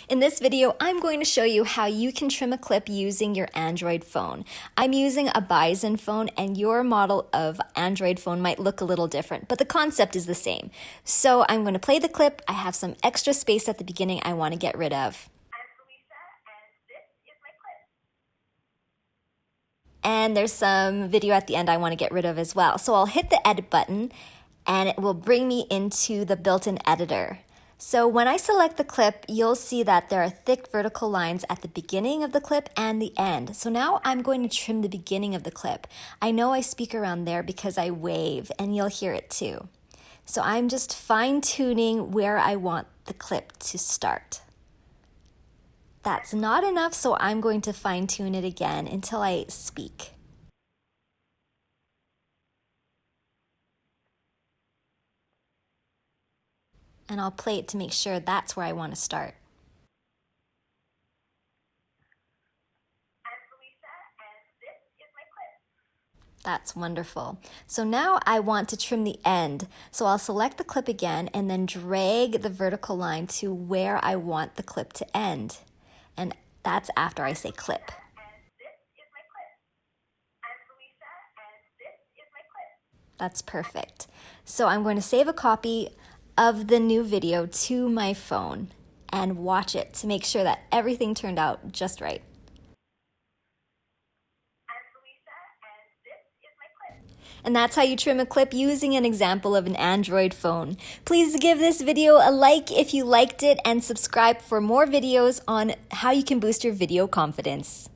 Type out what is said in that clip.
In this video, I'm going to show you how you can trim a clip using your Android phone. I'm using a BISON phone and your model of Android phone might look a little different, but the concept is the same. So I'm going to play the clip. I have some extra space at the beginning I want to get rid of. And there's some video at the end I want to get rid of as well. So I'll hit the edit button and it will bring me into the built-in editor. So when I select the clip, you'll see that there are thick vertical lines at the beginning of the clip and the end. So now I'm going to trim the beginning of the clip. I know I speak around there because I wave and you'll hear it too. So I'm just fine-tuning where I want the clip to start. That's not enough, so I'm going to fine-tune it again until I speak. And I'll play it to make sure that's where I want to start. That's wonderful. So now I want to trim the end. So I'll select the clip again and then drag the vertical line to where I want the clip to end. And that's after I say clip. That's perfect. So I'm going to save a copy of the new video to my phone and watch it to make sure that everything turned out just right. And that's how you trim a clip using an example of an Android phone. Please give this video a like if you liked it and subscribe for more videos on how you can boost your video confidence.